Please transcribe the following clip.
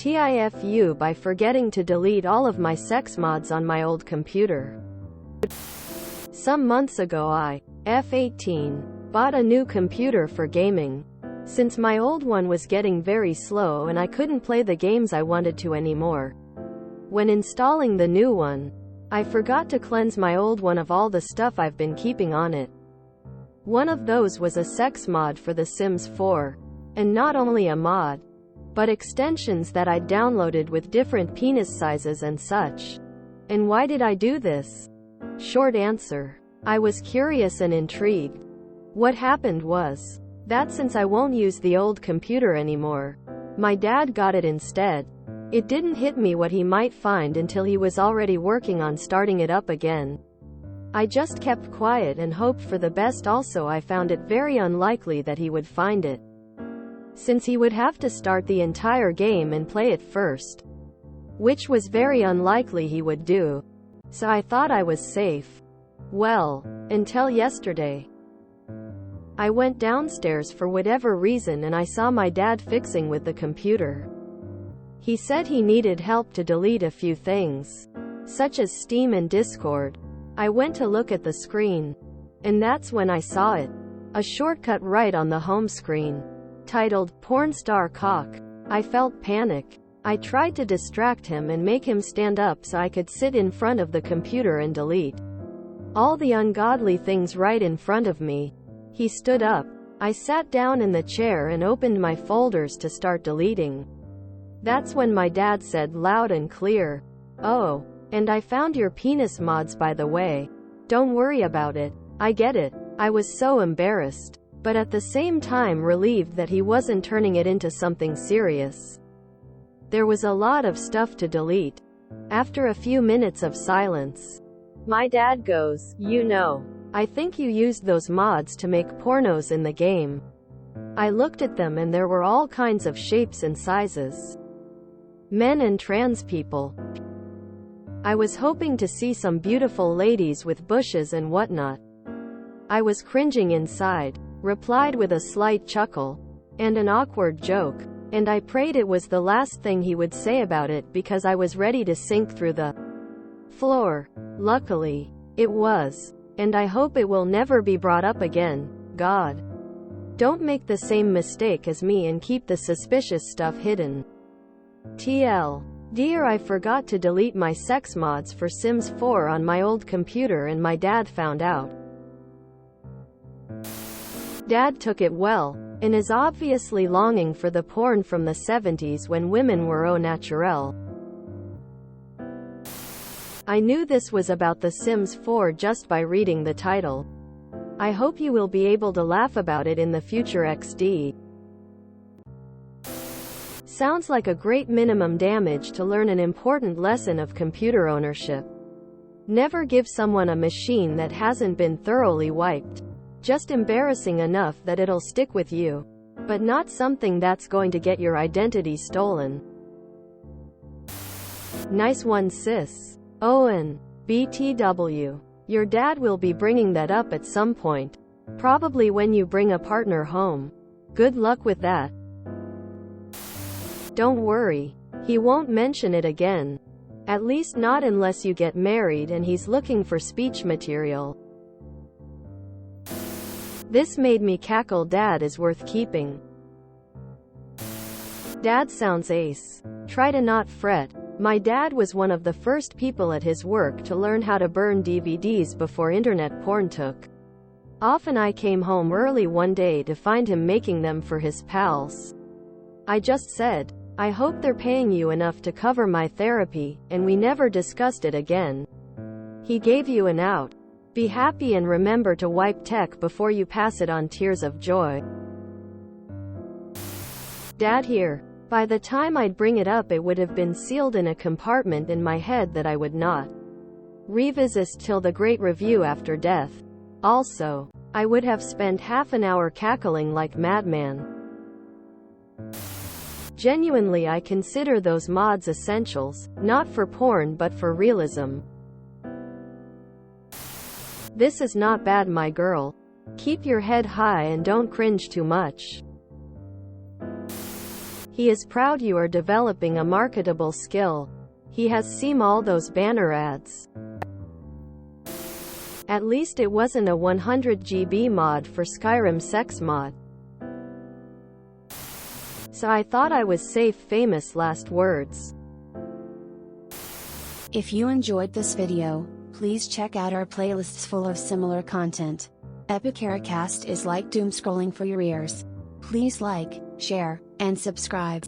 TIFU by forgetting to delete all of my sex mods on my old computer. Some months ago I, F18, bought a new computer for gaming. Since my old one was getting very slow and I couldn't play the games I wanted to anymore. When installing the new one, I forgot to cleanse my old one of all the stuff I've been keeping on it. One of those was a sex mod for The Sims 4. And not only a mod, but extensions that I'd downloaded with different penis sizes and such. And why did I do this? Short answer. I was curious and intrigued. What happened was that since I won't use the old computer anymore, my dad got it instead. It didn't hit me what he might find until he was already working on starting it up again. I just kept quiet and hoped for the best. Also, I found it very unlikely that he would find it, since he would have to start the entire game and play it first, which was very unlikely he would do. So I thought I was safe. Well, until yesterday. I went downstairs for whatever reason and I saw my dad fixing with the computer. He said he needed help to delete a few things, such as Steam and Discord. I went to look at the screen, and that's when I saw it. A shortcut right on the home screen, titled Porn Star Cock. I felt panic. I tried to distract him and make him stand up so I could sit in front of the computer and delete all the ungodly things right in front of me. He stood up. I sat down in the chair and opened my folders to start deleting. That's when my dad said loud and clear, "Oh, and I found your penis mods, by the way. Don't worry about it." I get it. I was so embarrassed, but at the same time relieved that he wasn't turning it into something serious. There was a lot of stuff to delete. After a few minutes of silence, my dad goes, "You know, I think you used those mods to make pornos in the game." I looked at them and there were all kinds of shapes and sizes. Men and trans people. I was hoping to see some beautiful ladies with bushes and whatnot. I was cringing inside, replied with a slight chuckle, and an awkward joke, and I prayed it was the last thing he would say about it because I was ready to sink through the floor. Luckily, it was, and I hope it will never be brought up again. God, don't make the same mistake as me and keep the suspicious stuff hidden. TL. Dear, I forgot to delete my sex mods for Sims 4 on my old computer and my dad found out. Dad took it well, and is obviously longing for the porn from the 70s when women were au naturel. I knew this was about The Sims 4 just by reading the title. I hope you will be able to laugh about it in the future. XD. Sounds like a great minimum damage to learn an important lesson of computer ownership. Never give someone a machine that hasn't been thoroughly wiped. Just embarrassing enough that it'll stick with you, but not something that's going to get your identity stolen. Nice one, sis. Owen. BTW. Your dad will be bringing that up at some point. Probably when you bring a partner home. Good luck with that. Don't worry. He won't mention it again. At least not unless you get married and he's looking for speech material. This made me cackle. Dad is worth keeping. Dad sounds ace. Try to not fret. My dad was one of the first people at his work to learn how to burn DVDs before internet porn took off, and I came home early one day to find him making them for his pals. I just said, "I hope they're paying you enough to cover my therapy," and we never discussed it again. He gave you an out. Be happy and remember to wipe tech before you pass it on. Tears of joy. Dad here. By the time I'd bring it up, it would have been sealed in a compartment in my head that I would not revisit till the great review after death. Also, I would have spent half an hour cackling like madman. Genuinely, I consider those mods essentials, not for porn but for realism. This is not bad, my girl. Keep your head high and don't cringe too much. He is proud you are developing a marketable skill. He has seen all those banner ads. At least it wasn't a 100 GB mod for Skyrim sex mod. So I thought I was safe. Famous last words. If you enjoyed this video, please check out our playlists full of similar content. Epicaricast is like doom scrolling for your ears. Please like, share, and subscribe.